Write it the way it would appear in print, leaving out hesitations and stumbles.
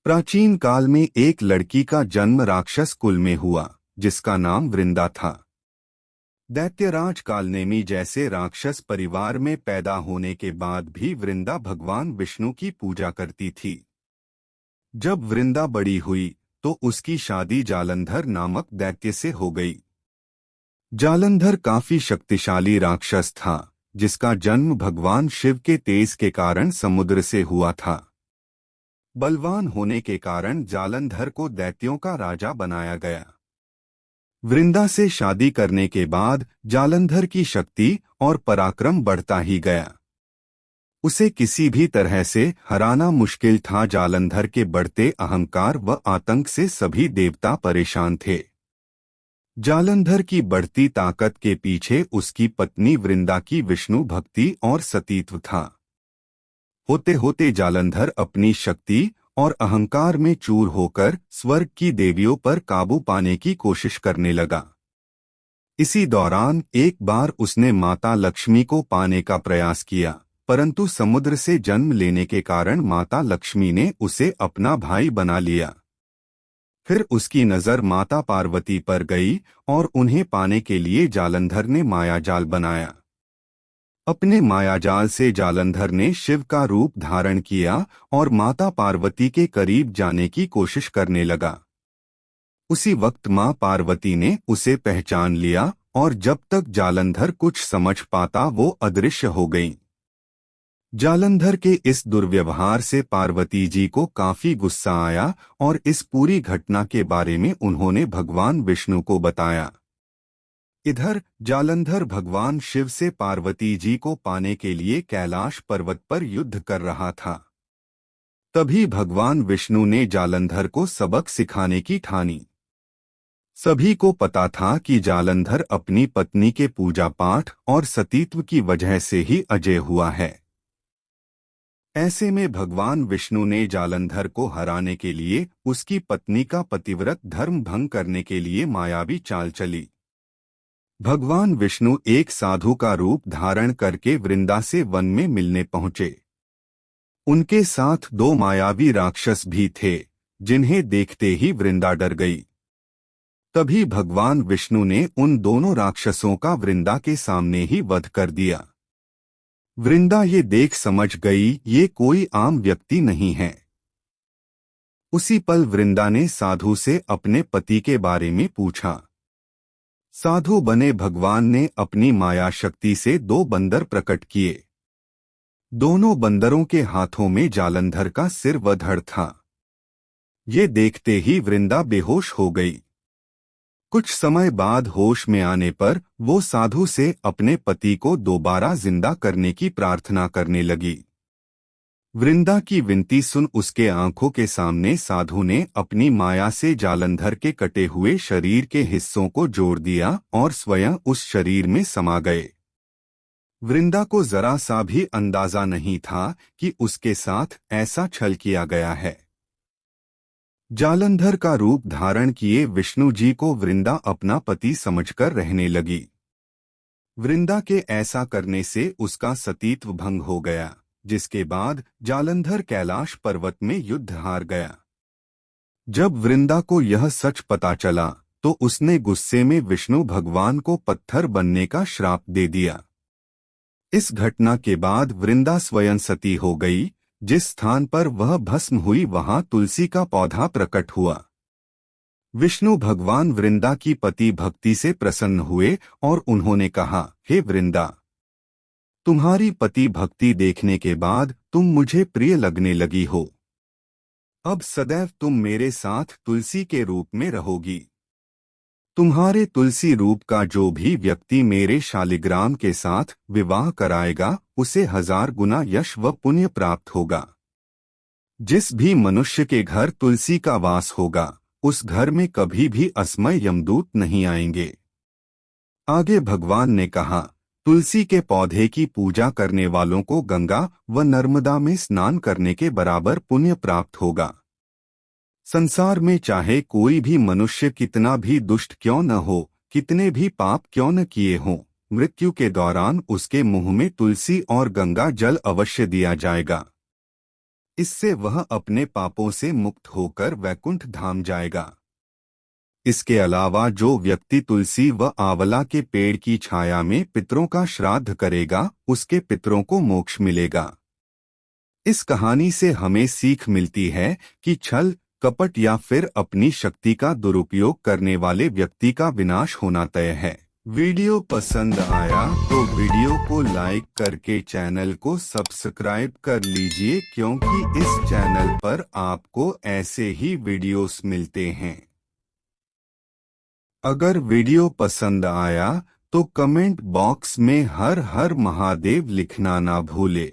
प्राचीन काल में एक लड़की का जन्म राक्षस कुल में हुआ, जिसका नाम वृंदा था। दैत्यराज कालनेमी जैसे राक्षस परिवार में पैदा होने के बाद भी वृंदा भगवान विष्णु की पूजा करती थी। जब वृंदा बड़ी हुई तो उसकी शादी जालंधर नामक दैत्य से हो गई। जालंधर काफी शक्तिशाली राक्षस था, जिसका जन्म भगवान शिव के तेज के कारण समुद्र से हुआ था। बलवान होने के कारण जालंधर को दैत्यों का राजा बनाया गया। वृंदा से शादी करने के बाद जालंधर की शक्ति और पराक्रम बढ़ता ही गया। उसे किसी भी तरह से हराना मुश्किल था। जालंधर के बढ़ते अहंकार व आतंक से सभी देवता परेशान थे। जालंधर की बढ़ती ताकत के पीछे उसकी पत्नी वृंदा की विष्णु भक्ति और सतीत्व था। होते होते जालंधर अपनी शक्ति और अहंकार में चूर होकर स्वर्ग की देवियों पर काबू पाने की कोशिश करने लगा। इसी दौरान एक बार उसने माता लक्ष्मी को पाने का प्रयास किया, परंतु समुद्र से जन्म लेने के कारण माता लक्ष्मी ने उसे अपना भाई बना लिया। फिर उसकी नजर माता पार्वती पर गई और उन्हें पाने के लिए जालंधर ने मायाजाल बनाया। अपने मायाजाल से जालंधर ने शिव का रूप धारण किया और माता पार्वती के करीब जाने की कोशिश करने लगा। उसी वक्त मां पार्वती ने उसे पहचान लिया और जब तक जालंधर कुछ समझ पाता वो अदृश्य हो गईं। जालंधर के इस दुर्व्यवहार से पार्वती जी को काफी गुस्सा आया और इस पूरी घटना के बारे में उन्होंने भगवान विष्णु को बताया। इधर जालंधर भगवान शिव से पार्वती जी को पाने के लिए कैलाश पर्वत पर युद्ध कर रहा था। तभी भगवान विष्णु ने जालंधर को सबक सिखाने की ठानी। सभी को पता था कि जालंधर अपनी पत्नी के पूजा पाठ और सतीत्व की वजह से ही अजय हुआ है। ऐसे में भगवान विष्णु ने जालंधर को हराने के लिए उसकी पत्नी का पतिव्रत धर्म भंग करने के लिए मायावी चाल चली। भगवान विष्णु एक साधु का रूप धारण करके वृंदा से वन में मिलने पहुंचे। उनके साथ दो मायावी राक्षस भी थे, जिन्हें देखते ही वृंदा डर गई। तभी भगवान विष्णु ने उन दोनों राक्षसों का वृंदा के सामने ही वध कर दिया। वृंदा ये देख समझ गई ये कोई आम व्यक्ति नहीं है। उसी पल वृंदा ने साधु से अपने पति के बारे में पूछा। साधु बने भगवान ने अपनी माया शक्ति से दो बंदर प्रकट किए। दोनों बंदरों के हाथों में जालंधर का सिर व धड़ था। ये देखते ही वृंदा बेहोश हो गई। कुछ समय बाद होश में आने पर वो साधु से अपने पति को दोबारा जिंदा करने की प्रार्थना करने लगी। वृंदा की विनती सुन उसके आंखों के सामने साधु ने अपनी माया से जालंधर के कटे हुए शरीर के हिस्सों को जोड़ दिया और स्वयं उस शरीर में समा गए। वृंदा को जरा सा भी अंदाजा नहीं था कि उसके साथ ऐसा छल किया गया है। जालंधर का रूप धारण किए विष्णु जी को वृंदा अपना पति समझकर रहने लगी। वृंदा के ऐसा करने से उसका सतीत्व भंग हो गया, जिसके बाद जालंधर कैलाश पर्वत में युद्ध हार गया। जब वृंदा को यह सच पता चला तो उसने गुस्से में विष्णु भगवान को पत्थर बनने का श्राप दे दिया। इस घटना के बाद वृंदा स्वयं सती हो गई। जिस स्थान पर वह भस्म हुई वहां तुलसी का पौधा प्रकट हुआ। विष्णु भगवान वृंदा की पति भक्ति से प्रसन्न हुए और उन्होंने कहा, हे वृंदा, तुम्हारी पति भक्ति देखने के बाद तुम मुझे प्रिय लगने लगी हो। अब सदैव तुम मेरे साथ तुलसी के रूप में रहोगी। तुम्हारे तुलसी रूप का जो भी व्यक्ति मेरे शालिग्राम के साथ विवाह कराएगा उसे 1000 गुना यश व पुण्य प्राप्त होगा। जिस भी मनुष्य के घर तुलसी का वास होगा उस घर में कभी भी असमय यमदूत नहीं आएंगे। आगे भगवान ने कहा, तुलसी के पौधे की पूजा करने वालों को गंगा व नर्मदा में स्नान करने के बराबर पुण्य प्राप्त होगा। संसार में चाहे कोई भी मनुष्य कितना भी दुष्ट क्यों न हो, कितने भी पाप क्यों न किए हों, मृत्यु के दौरान उसके मुंह में तुलसी और गंगा जल अवश्य दिया जाएगा। इससे वह अपने पापों से मुक्त होकर वैकुंठ धाम जाएगा। इसके अलावा जो व्यक्ति तुलसी व आंवला के पेड़ की छाया में पितरों का श्राद्ध करेगा, उसके पितरों को मोक्ष मिलेगा। इस कहानी से हमें सीख मिलती है कि छल, कपट या फिर अपनी शक्ति का दुरुपयोग करने वाले व्यक्ति का विनाश होना तय है। वीडियो पसंद आया तो वीडियो को लाइक करके चैनल को सब्सक्राइब कर लीजिए, क्योंकि इस चैनल पर आपको ऐसे ही वीडियोस मिलते हैं। अगर वीडियो पसंद आया तो कमेंट बॉक्स में हर हर महादेव लिखना ना भूले।